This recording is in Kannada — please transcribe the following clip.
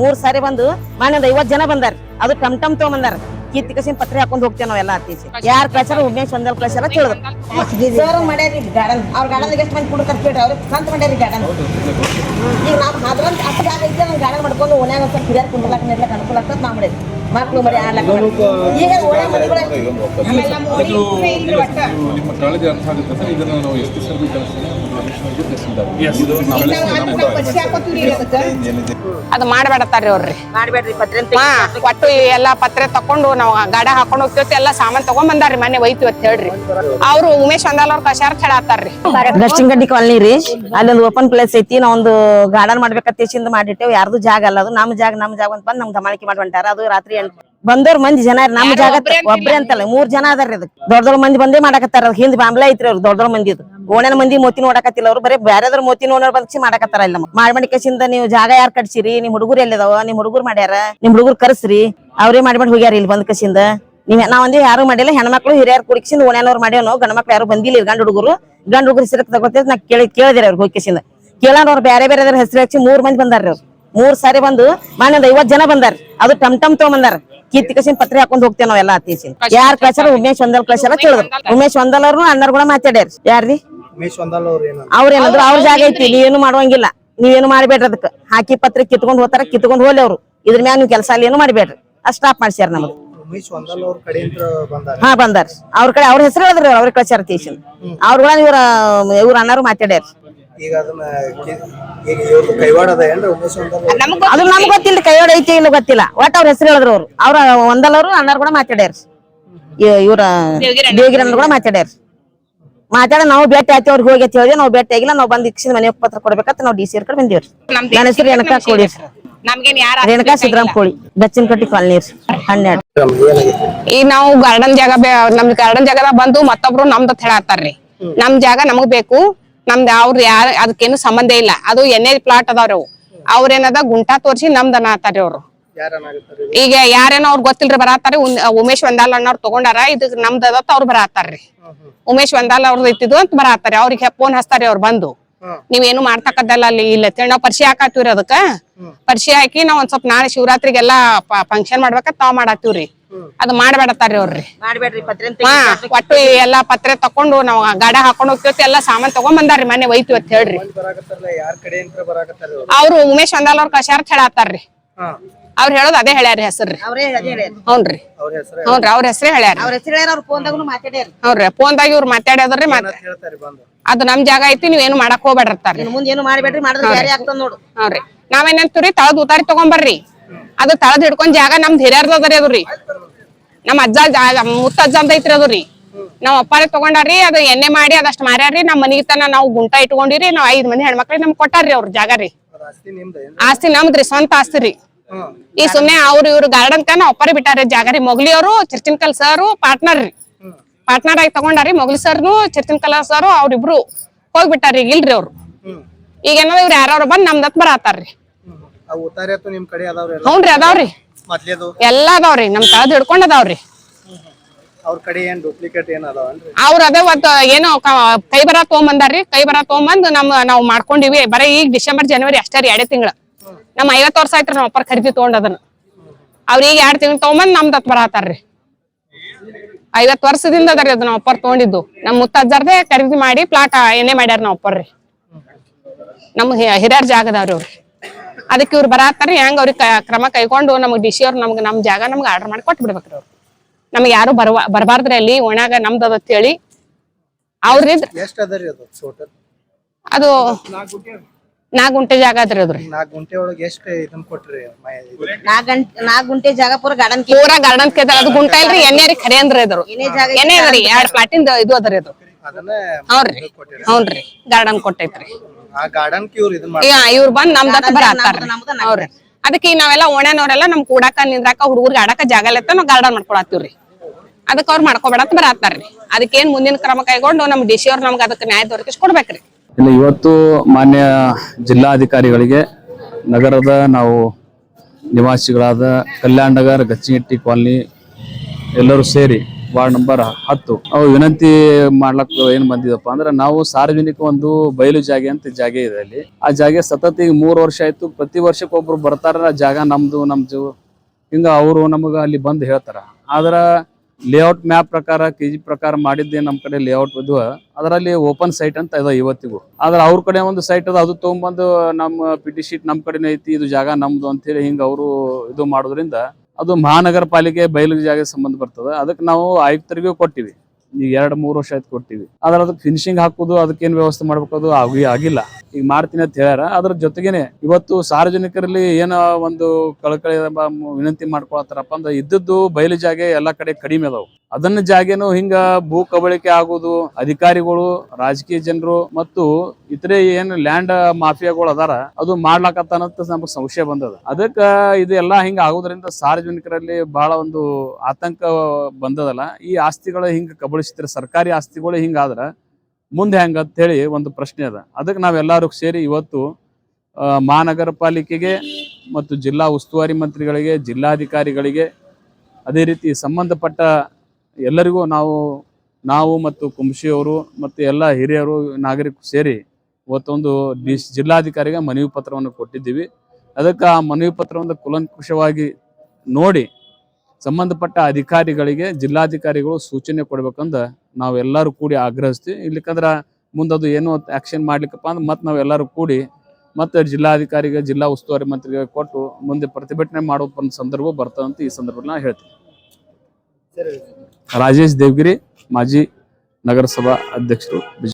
3 ಸಾರಿ ಬಂದು ಮಾನ್ಯದ 50 ಜನ ಬಂದಾರ. ಅದು ಟಮ್ ತಗೊಂಬಂದಾರ. ಕಿತ್ತಿ ಕಸಿನ ಪತ್ರೆ ಹಾಕೊಂಡ್ ಹೋಗ್ತೇವೆ ನಾವೆಲ್ಲ ಅತ್ತೀಸಿ. ಯಾರ್ ಕಳ್ಸಾರ ಉಮೇಶ್ ಒಂದಲ್ ಕಳ್ಸಾರ ತಿಳಿದ್ರು. ಸರ್ ಮಾಡ್ಯಾರಿ ಗಾರ್ಡನ್. ಅವ್ರ ಗಾರ್ಡನ್ ಎಷ್ಟು ಮಂದಿ ಕುಡ್ತಾರ ಕೇಳ್ರಿ. ಅವ್ರಿಗೆ ಸ್ವಂತ ಮಾಡ್ಯಾರಿ ಗಾರ್ಡನ್. ಈಗ ನಾವು ಅದ್ರಂತ ಅಷ್ಟು ಜಾಗ ಐತಿ ನಾವು ಗಾರ್ಡನ್ ಮಾಡ್ಕೊಂಡು ಓಣ್ಯಾಗ ಸ್ವಲ್ಪ ಹಿರಿಯರ್ ಕುಂಡ್ಲಾಕ ನಿರ್ಲಕ್ಕ ಅನುಕೂಲ ಆಗ್ತದೆ ನಾವು ಮಾಡಿದ್ವಿ. ಮಕ್ಳು ಮರಿ ಆಡ್ಲಕ್ಕ ಈಗ ಓಣ್ಯ ಮನೆಗಳು ಆಮೇಲೆ ನಮ್ಮ ಅದು ಮಾಡ್ಬೇಡತ್ತಾರ್ರಿ ಅವ್ರಿ. ಮಾಡ್ಬೇಡ್ರಿ ಪತ್ರೆ ಒಟ್ಟು ಎಲ್ಲಾ ಪತ್ರೆ ತಕೊಂಡು ನಾವ್ ಗಾಡಿ ಹಾಕೊಂಡ್ ಹೋಗ್ತಿರ್ತಿ ಎಲ್ಲಾ ಸಾಮಾನ್ ತಗೊಂಡ್ ಬಂದಾರ್ರಿ. ಮನೆ ಒಯ್ತಿ ಅಂತ ಹೇಳ್ರಿ. ಅವ್ರು ಉಮೇಶ್ ಒಂದಾಲ್ ಅವ್ರ ಕಷಾರ ಹೇಳತ್ತಾರ್ರಿ. ಗಸ್ಟಿಂಗಡ್ಡಿ ಕಾಲನಿ ರೀ. ಅಲ್ಲಿ ಒಂದು ಓಪನ್ ಪ್ಲೇಸ್ ಐತಿ. ನಾವೊಂದು ಗಾರ್ಡನ್ ಮಾಡ್ಬೇಕಂತ ಮಾಡಿಟ್ಟೇವ್. ಯಾರ್ದು ಜಾಗ ಅಲ್ಲ ಅದು. ನಮ್ ಜಾಗ ಅಂತ ಬಂದ್ ನಮ್ ಗಮನಕ್ಕೆ ಮಾಡ್ಕೊಂಟಾರ. ಅದು ರಾತ್ರಿ ಬಂದವ್ರ ಮಂದಿ ಜನ ನಮ್ ಜಾಗ ಒಬ್ರೇ ಅಂತಲ್ಲ 3 ಜನ ಅದಾರ್ರಿ. ಅದಕ್ಕೆ ದೊಡ್ಡ ಮಂದಿ ಬಂದೇ ಮಾಡಕತ್ತಾರ. ಹಿಂದ್ ಬಾಂಬ್ಲಾ ಐತ್ರಿ ಅವ್ರು ದೊಡ್ಡ ಮಂದಿ. ಓಣ್ಯನ ಮಂದಿ ಮೋತಿ ನೋಡಕತ್ತಿಲ್ಲ. ಅವ್ರು ಬರೀ ಬ್ಯಾರೆದ್ರ ಮೋತಿ ನೋಡೋರ್ ಬಂದ್ಸಿ ಮಾಡಕತ್ತಾರ. ಇಲ್ಲ ಮಾಡ್ಮಡಿಕೆಸಿಂದ ನೀವು ಜಾಗ ಯಾರ್ ಕಟ್ಸಿರಿ, ನಿಮ್ ಹುಡುಗರು ಎಲ್ಲಿದಾವ, ನಿಮ್ ಹುಡುಗರು ಮಾಡ್ಯಾರ, ನಿಮ್ ಹುಡುಗರು ಕರ್ಸ್ರಿ, ಅವ್ರೇ ಮಾಡ್ಬಿಟ್ಟು ಹೋಗ್ಯಾರ ಇಲ್ಲಿ ಬಂದ್ ಕಸಿಂದ. ನಾವಂದಿ ಯಾರು ಮಾಡಿಲ್ಲ. ಹೆಣ್ಮಕ್ಳು ಹಿರಿಯರ್ ಕುಡಿಸಿಂದ ಓಣ್ಯಾನವ್ರು ಮಾಡ್ಯಾವ. ಗಂಡ ಮಕ್ಳು ಯಾರು ಬಂದಿಲ್ಲ. ಗಂಡ ಹುಡುಗರು ಹೆಸರು ತಗೋತೇವೆ. ನಾ ಕೇಳಿದಿರ ಅವ್ರು ಹೋಗಿಸಿಂದ ಕೇಳೋಣ. ಅವ್ರು ಬೇರೆ ಹೆಸರು ಹಚ್ಚಿ 3 ಮಂದಿ ಬಂದಾರ್ರಿ. ಅವ್ರು 3 ಸಾರಿ ಬಂದು ಮಾನ್ಯದ 50 ಜನ ಬಂದಾರ. ಅದು ಟಮ್ ತಗೊಂಬಂದಾರ. ಕಿತ್ತಿ ಕಸಿನ ಪತ್ರೆ ಹಾಕೊಂಡ್ ಹೋಗ್ತೇವೆ ನಾವೆಲ್ಲ ಅತ್ತೀಸಿ. ಯಾರ್ ಕಳ್ಸಾರ ಉಮೇಶ್ ಒಂದಲ್ ಕಳ್ಸಾರ ತಿಳಿದ್ರು. ಉಮೇಶ್ ಒಂದಲ್ ಅವ್ರು ಅಣ್ಣರ್ ಕೂಡ ಮಾತಾಡ್ಯಾರ. ಯಾರ್ರಿ ಅವ್ರೇನಂದ್ರು ಅವ್ರ ಜಾಗ ಐತಿ, ನೀವೇನು ಮಾಡುವಂಗಿಲ್ಲ, ನೀವೇನು ಮಾಡ್ಬೇಡ್ರಿ. ಅದಕ್ಕೆ ಹಾಕಿ ಪತ್ರೆ ಕಿತ್ಕೊಂಡ್ ಹೋಗ್ತಾರ. ಕಿತ್ಕೊಂಡ್ ಹೋಗ್ಲಿ ಅವ್ರು. ಇದ್ರ ಮ್ಯಾಲ ನೀವು ಕೆಲಸ ಅಲ್ಲಿ ಏನು ಮಾಡ್ಬೇಡ್ರಿ. ಅಷ್ಟ್ ಸ್ಟಾಪ್ ಮಾಡ್ಸ್ಯಾರ ನಮ್ದು. ಹಾ ಬಂದಾರ. ಅವ್ರ ಕಡೆ ಅವ್ರ ಹೆಸರು ಹೇಳಿದ್ರಿ. ಅವ್ರ ಕಳ್ಸ್ಯಾರ ತೀಶನ್. ಅವ್ರ ಕೂಡ ಇವ್ರ ಅಣ್ಣರು ಮಾತಾಡ್ಯಾರ. ಅದು ನಮ್ಗ್ ಗೊತ್ತಿಲ್ಲ. ಕೈವಾಡ ಐತಿ ಇಲ್ಲ ಗೊತ್ತಿಲ್ಲ. ಒಟ್ಟ ಅವ್ರ ಹೆಸರು ಹೇಳಿದ್ರು. ಅವ್ರ ಒಂದಲ್ ಅವ್ರು ಅಣ್ಣಾರು ಕೂಡ ಮಾತಾಡ್ಯಾರ. ಇವ್ರ ದೇವಗಿರಣ್ಣ ಕೂಡ ಮಾತಾಡ್ಯಾರ. ಮಾತಾಡ ನಾವು ಭೇಟಿ ಆಯ್ತಿ. ಅವ್ರಿಗೆ ಹೋಗಿ ಹೇಳಿದೆ. ನಾವು ಭೇಟಿ ಆಗಿಲ್ಲ. ನಾವು ಬಂದ್ ಇಕ್ಷಿನ ಮನೆ ಪತ್ರ ಕೊಡ್ಬೇಕಂತ ನಾವು DC ಕಡೆ ಬಂದಿವ್ರಿ. ನನ್ನ ಹೆಸರು ರೇಣುಕಾ ಕೋಳಿ. ರೇಣುಕಾ ಸಿದ್ದರಾಮ್ ಕೋಳಿ. ಬೆಚ್ಚಿನಕಟ್ಟಿ ಕಾಲನಿ 12. ಈಗ ನಾವು ಗಾರ್ಡನ್ ಜಾಗ ನಮ್ ಗಾರ್ಡನ್ ಜಾಗದಾಗ ಬಂದು ಮತ್ತೊಬ್ರು ನಮ್ದು ಹೇಳತ್ತಾರ್ರಿ. ನಮ್ ಜಾಗ ನಮಗ್ ಬೇಕು. ನಮ್ದು ಅವ್ರ ಯಾರ ಅದಕ್ಕೇನು ಸಂಬಂಧ ಇಲ್ಲ. ಅದು ಎನ್ನೇ ಪ್ಲಾಟ್ ಅದಾವ್ರಿ. ಅವ್ರೇನದ ಗುಂಟಾ ತೋರ್ಸಿ ನಮ್ದು ಅನ್ನತಾರ್ರಿ. ಅವ್ರು ಈಗ ಯಾರೇನೋ ಅವ್ರ ಗೊತ್ತಿಲ್ರಿ ಬರತ್ತಾರ. ಉಮೇಶ್ ಒಂದಾಲ್ ಅಣ್ಣವ್ರು ತಗೊಂಡಾರ. ಇದು ನಮ್ದು ಅದತ್ತ ಅವ್ರು ಬರತ್ತಾರ್ರಿ. ಉಮೇಶ್ ಒಂದಾಲ್ ಅವ್ರದ್ದು ಐತಿದ್ವು ಅಂತ ಬರತ್ತಾರ. ಅವ್ರಿಗೆ ಫೋನ್ ಹಚ್ತಾರಿ. ಅವ್ರು ಬಂದು ನೀವೇನು ಮಾಡ್ತಕ್ಕದ್ದಲ್ಲ ಅಲ್ಲಿ ಇಲ್ಲ ನಾವ್ ಪರಿಚಯ ಹಾಕತ್ತೀವ್ರಿ. ಅದಕ್ಕ ಪರಿಚಯ ಹಾಕಿ ನಾವ್ ಒಂದ್ ಸ್ವಲ್ಪ ನಾಳೆ ಶಿವರಾತ್ರಿಗೆಲ್ಲಾ ಫಂಕ್ಷನ್ ಮಾಡ್ಬೇಕಂತ ನಾವ್ ಮಾಡತ್ತೀವ್ರಿ. ಅದು ಮಾಡ್ಬೇಡತ್ತಾರ್ರಿ ಅವ್ರಿ. ಒಟ್ಟು ಎಲ್ಲಾ ಪತ್ರೆ ತಕೊಂಡು ನಾವ್ ಗಾಡಿ ಹಾಕೊಂಡ್ ಹೋಗ್ತಿರ್ತಿ ಎಲ್ಲಾ ಸಾಮಾನ್ ತಗೊಂಡ್ ಬಂದಾರ್ರಿ. ಮನೆ ಒಯ್ತಿ ಅಂತ ಹೇಳ್ರಿ. ಅವ್ರು ಉಮೇಶ್ ಒಂದಾಲ್ ಅವ್ರ ಕಷಾರ ಹೇಳತ್ತಾರ್ರಿ. ಅವ್ರು ಹೇಳೋದು ಅದೇ ಹೇಳ್ಯಾರಿ ಹೆಸರ್ರಿ. ಹೌನ್ರಿ ಅವ್ರ ಹೆಸರೇ ಹೇಳ್ಯಾರ. ಹೌನ್ರಿ ಫೋನ್ದಾಗ ಇವ್ರು ಮಾತಾಡ್ಯಾದ್ರಿ. ಅದು ನಮ್ ಜಾಗ ಐತಿ, ನೀವೇನು ಮಾಡಕ್ ಹೋಗ್ಬೇಡ್ರಿ. ಹೌನ್ರಿ ನಾವೇನಂತೀವ್ರಿ ತಳದ್ ಉತಾರಿ ತಗೊಂಬರ್ರಿ. ಅದು ತಳದ್ ಹಿಡ್ಕೊಂಡ್ ಜಾಗ ನಮ್ದು ಹಿರಿಯರ್ದದ್ರಿ. ಅದ್ರಿ ನಮ್ ಅಜ್ಜ ಮುತ್ತಜ್ಜ ಅಂತ ಐತ್ರಿ. ಅದ್ರಿ ನಾವ್ ಅಪ್ಪಾರೆ ತಗೊಂಡಾರ್ರಿ. ಅದು ಎಣ್ಣೆ ಮಾಡಿ ಅದಷ್ಟ್ ಮಾರ್ಯಾರ್ರಿ. ನಮ್ ಮನಿಗೆ ತನ ನಾವು ಗುಂಟ ಇಟ್ಕೊಂಡಿರಿ. ನಾವ್ 5 ಮಂದಿ ಹೆಣ್ಮಕ್ಳಿಗೆ ನಮ್ಗೆ ಕೊಟ್ಟಾರ್ರಿ ಅವ್ರ ಜಾಗ ರೀ. ಆಸ್ತಿ ನಮ್ದ್ರಿ, ಸ್ವಂತ ಆಸ್ತಿ ರೀ. ಈ ಸುಮ್ನೆ ಇವ್ರು ಗಾರ್ಡನ್ ನಾವ್ ಅಪ್ಪಾರಿ ಬಿಟ್ಟಾರಿ ಜಾಗ ರೀ. ಮೊಗ್ಲಿ ಅವರು ಚಿರ್ಚಿನ್ಕಲ್ ಸರ್ ಪಾರ್ಟ್ನರ್ ರೀ. ಪಾರ್ಟ್ನರ್ ಆಗಿ ತಗೊಂಡಾರಿ. ಮೊಗ್ಲಿ ಸರ್ನು ಚಿರ್ಚಿನ್ಕಲ್ ಸರ್ ಅವ್ರಿಬ್ರು ಹೋಗ್ಬಿಟ್ಟಾರಿ. ಈಗ ಇಲ್ರಿ ಅವ್ರು. ಈಗ ಏನೋ ಇವ್ರು ಯಾರು ಬಂದ್ ನಮ್ದತ್ ಬರತ್ತಾರ್ರಿ. ಹೌನ್ರಿ ಅದಾವ್ರಿ. ಎಲ್ಲಾ ಅದಾವ್ರಿ. ನಮ್ ತಳದ್ ಹಿಡ್ಕೊಂಡ್ ಅದಾವ್ರಿ. ಅವ್ರ ಅದೇ ಏನೋ ಕೈ ಬರ ತಗೊಂಬಂದಾರ್ರಿ. ಕೈ ಬರ ತಗೊಂಬಂದ್ ನಾವ್ ಮಾಡ್ಕೊಂಡಿವಿ. ಬರೀ ಈಗ ಡಿಸೆಂಬರ್ ಜನವರಿ ಅಷ್ಟೇ ರೀ. 2 ತಿಂಗಳ. ನಮ್ 50 ವರ್ಷ ಆಯ್ತ್ರಿ ನಾವ್ ಅಪ್ಪಾರ ಖರೀದಿ ತಗೊಂಡ್ ಅದನ್ನ. ಅವ್ರೀಗ 2 ತಿಂಗಳು ತಗೊಂಬಂದ್ ನಮ್ದತ್ ಬರತ್ತಾರ್ರಿ. 50 ವರ್ಷದಿಂದ ಅದರಿ ಅದು ನಾವ್ ಅಪ್ಪಾರ ತಗೊಂಡಿದ್ದು. ನಮ್ ಮುತ್ತಜ್ಜರ್ದೇ ಖರೀದಿ ಮಾಡಿ ಪ್ಲಾಟ್ ಏನೇ ಮಾಡ್ಯಾರ ನಾವ್ ಅಪ್ಪಾರ್ರಿ. ನಮ್ ಹಿರಿಯರ್ ಜಾಗದವ್ರಿ ಅವ್ರಿ. ಅದಕ್ಕೆ ಇವ್ರು ಬರತ್ತಾರ್ರಿ. ಹೆಂಗ್ ಅವ್ರಿಗೆ ಕ್ರಮ ಕೈಗೊಂಡು ನಮಗ್ DC ಅವ್ರು ನಮ್ ಜಾಗ ನಮ್ಗೆ ಆರ್ಡರ್ ಮಾಡಿ ಕೊಟ್ಟು ಬಿಡ್ಬೇಕ್ರಿ. ಅವ್ರು ನಮ್ಗೆ ಯಾರು ಬರಬಾರ್ದ್ರಿ ಅಲ್ಲಿ ಓಣ್ಯಾಗ ನಮ್ದು ಅದ ಹೇಳಿ. ಅವ್ರಿ ಅದು 4 ಗುಂಟೆ ಜಾಗ ಅದ್ರಿ. ಅದ್ರಿ 4 ಗುಂಟೆ ಒಳಗೆ ಎಷ್ಟು ಇದನ್ನ ಕೊಟ್ರಿ? 4 ಗುಂಟೆ ಜಾಗ ಪೂರಾ ಗಾರ್ಡನ್ ಅದು ಗುಂಟ ಇಲ್ರಿ. ಎಣ್ಣೆ ಖರೆ ಅಂದ್ರಿ. ಅದ್ರ ಎಣ್ಣೆ ಅದ್ರಿ. 2 ಪ್ಲಾಟಿಂದ ಇದು ಅದ್ರಿ. ಅದು ಹೌನ್ರಿ ಗಾರ್ಡನ್ ಕೊಟ್ಟೈತ್ರಿ. ಇವ್ರು ಬಂದ್ ನಮ್ದತ್ತ ಬರತ್ತಾರ್ರಿ. ಅವ್ರಿ ಅದಕ್ಕೆ ನಾವೆಲ್ಲ ಓಣ್ಯಾನವ್ರೆಲ್ಲ ನಮ್ ಕೂಡಾಕ ನಿಂದ್ರಾಕ ಹುಡುಗರ್ಗೆ ಆಡಾಕ ಜಾಗ ಇಲ್ಲತ್ತ ನಾವ್ ಗಾರ್ಡನ್ ಮಾಡ್ಕೊಳತ್ತೀವ್ರಿ. ಅದಕ್ಕೆ ಅವ್ರು ಮಾಡ್ಕೊಬೇಡಂತ ಬರತ್ತಾರ್ರಿ. ಅದಕ್ಕೇನ್ ಮುಂದಿನ ಕ್ರಮ ಕೈಗೊಂಡು ನಮ್ DC ಅವ್ರು ನಮ್ಗೆ ಅದಕ್ಕೆ ನ್ಯಾಯ ದೊರಕಿಸ್ಕೊಡ್ಬೇಕ್ರಿ. ಇವತ್ತು ಮಾನ್ಯ ಜಿಲ್ಲಾಧಿಕಾರಿಗಳಿಗೆ ನಗರದ ನಾವು ನಿವಾಸಿಗಳಾದ ಕಲ್ಯಾಣ ನಗರ ಗಚ್ಚಿಗೆಟ್ಟಿ ಕಾಲನಿ ಎಲ್ಲರೂ ಸೇರಿ ವಾರ್ಡ್ ನಂಬರ್ 10 ಅವು ವಿನಂತಿ ಮಾಡ್ಲಕ್ ಏನ್ ಬಂದಿದಪ್ಪ ಅಂದ್ರೆ ನಾವು ಸಾರ್ವಜನಿಕ ಒಂದು ಬಯಲು ಜಾಗೆ ಅಂತ ಜಾಗೆ ಇದೆ ಅಲ್ಲಿ. ಆ ಜಾಗೆ ಸತತ ಈಗ 3 ವರ್ಷ ಆಯ್ತು. ಪ್ರತಿ ವರ್ಷಕ್ಕೆ ಒಬ್ರು ಬರ್ತಾರ, ಜಾಗ ನಮ್ದು ಹಿಂಗ ಅವರು ನಮಗ ಅಲ್ಲಿ ಬಂದು ಹೇಳ್ತಾರ. ಆದ್ರ ಲೇಔಟ್ ಮ್ಯಾಪ್ ಪ್ರಕಾರ KG ಪ್ರಕಾರ ಮಾಡಿದ್ದೆ ನಮ್ ಕಡೆ ಲೇಔಟ್ ಇದು ಅದರಲ್ಲಿ ಓಪನ್ ಸೈಟ್ ಅಂತ ಇದೆ ಇವತ್ತಿಗೂ. ಆದ್ರೆ ಅವ್ರ ಕಡೆ ಒಂದು ಸೈಟ್ ಅದ, ಅದು ತಗೊಂಡ್ಬಂದು ನಮ್ಮ PT ಶೀಟ್ ನಮ್ ಕಡೆನೇ ಐತಿ, ಇದು ಜಾಗ ನಮ್ದು ಅಂತೇಳಿ ಹಿಂಗ ಅವರು ಇದು ಮಾಡೋದ್ರಿಂದ ಅದು ಮಹಾನಗರ ಪಾಲಿಕೆ ಬಯಲು ಜಾಗ ಸಂಬಂಧ ಬರ್ತದೆ. ಅದಕ್ಕೆ ನಾವು ಆಯುಕ್ತರಿಗೂ ಕೊಟ್ಟಿವಿ. ಈಗ 2-3 ವರ್ಷ ಆಯ್ತು ಕೊಟ್ಟಿವಿ. ಆದ್ರೆ ಅದಕ್ಕೆ ಫಿನಿಶಿಂಗ್ ಹಾಕುದು, ಅದಕ್ಕೇನ್ ವ್ಯವಸ್ಥೆ ಮಾಡ್ಬೇಕು ಅದು ಆಗಿಲ್ಲ. ಈಗ ಮಾಡ್ತೀನಿ ಅಂತ ಹೇಳ್ಯಾರ. ಅದ್ರ ಜೊತೆಗೇನೆ ಇವತ್ತು ಸಾರ್ವಜನಿಕರಲ್ಲಿ ಏನೋ ಒಂದು ಕಳಕಳಿ ವಿನಂತಿ ಮಾಡ್ಕೊಳತ್ತಾರಪ್ಪ ಅಂದ್ರೆ ಇದ್ದದ್ದು ಬಯಲು ಜಾಗೆ ಎಲ್ಲಾ ಕಡೆ ಕಡಿಮೆ ಅದಾವು. ಅದನ್ನ ಜಾಗೇನು ಹಿಂಗ ಭೂ ಕಬಳಿಕೆ ಆಗುದು, ಅಧಿಕಾರಿಗಳು, ರಾಜಕೀಯ ಜನರು ಮತ್ತು ಇತರೆ ಏನ್ ಲ್ಯಾಂಡ್ ಮಾಫಿಯಾಗಳು ಅದಾರ ಅದು ಮಾಡ್ಲಾಕತ್ತಾನಂತ ನಮಗ್ ಸಂಶಯ ಬಂದದ. ಅದಕ್ಕ ಇದೆಲ್ಲಾ ಹಿಂಗ ಆಗೋದ್ರಿಂದ ಸಾರ್ವಜನಿಕರಲ್ಲಿ ಬಹಳ ಒಂದು ಆತಂಕ ಬಂದದಲ್ಲ. ಈ ಆಸ್ತಿಗಳ ಹಿಂಗ ಕಬಳಿಸ್ತಾರೆ, ಸರ್ಕಾರಿ ಆಸ್ತಿಗಳು ಹಿಂಗಾದ್ರ ಮುಂದೆ ಹೆಂಗ ಅಂತ ಹೇಳಿ ಒಂದು ಪ್ರಶ್ನೆ ಅದ. ಅದಕ್ಕೆ ನಾವೆಲ್ಲರೂ ಸೇರಿ ಇವತ್ತು ಮಹಾನಗರ ಪಾಲಿಕೆಗೆ ಮತ್ತು ಜಿಲ್ಲಾ ಉಸ್ತುವಾರಿ ಮಂತ್ರಿಗಳಿಗೆ, ಜಿಲ್ಲಾಧಿಕಾರಿಗಳಿಗೆ, ಅದೇ ರೀತಿ ಸಂಬಂಧಪಟ್ಟ ಎಲ್ಲರಿಗೂ ನಾವು ಮತ್ತು ಕುಂಶಿ ಅವರು ಮತ್ತು ಎಲ್ಲ ಹಿರಿಯರು ನಾಗರಿಕರು ಸೇರಿ ಇವತ್ತೊಂದು ಜಿಲ್ಲಾಧಿಕಾರಿಗೆ ಮನವಿ ಪತ್ರವನ್ನು ಕೊಟ್ಟಿದ್ದೀವಿ. ಅದಕ್ಕೆ ಆ ಮನವಿ ಪತ್ರವನ್ನು ಕುಲಂಕುಷವಾಗಿ ನೋಡಿ ಸಂಬಂಧಪಟ್ಟ ಅಧಿಕಾರಿಗಳಿಗೆ ಜಿಲ್ಲಾಧಿಕಾರಿಗಳು ಸೂಚನೆ ಕೊಡ್ಬೇಕಂದ ನಾವೆಲ್ಲರೂ ಕೂಡಿ ಆಗ್ರಹಿಸ್ತೀವಿ. ಇಲ್ಲಿಕಂದ್ರ ಮುಂದದು ಏನೋ ಆಕ್ಷನ್ ಮಾಡ್ಲಿಕ್ಕಪ್ಪ ಅಂದ್ರೆ ಮತ್ತೆ ನಾವೆಲ್ಲರೂ ಕೂಡಿ ಮತ್ತೆ ಜಿಲ್ಲಾಧಿಕಾರಿಗೆ, ಜಿಲ್ಲಾ ಉಸ್ತುವಾರಿ ಮಂತ್ರಿಗೆ ಕೊಟ್ಟು ಮುಂದೆ ಪ್ರತಿಭಟನೆ ಮಾಡೋ ಒಂದು ಸಂದರ್ಭ ಬರ್ತದಂತ ಈ ಸಂದರ್ಭದಲ್ಲಿ ನಾ ಹೇಳ್ತೀನಿ. ರಾಜೇಶ್ ದೇವಗಿರಿ, ಮಾಜಿ ನಗರಸಭಾ ಅಧ್ಯಕ್ಷರು.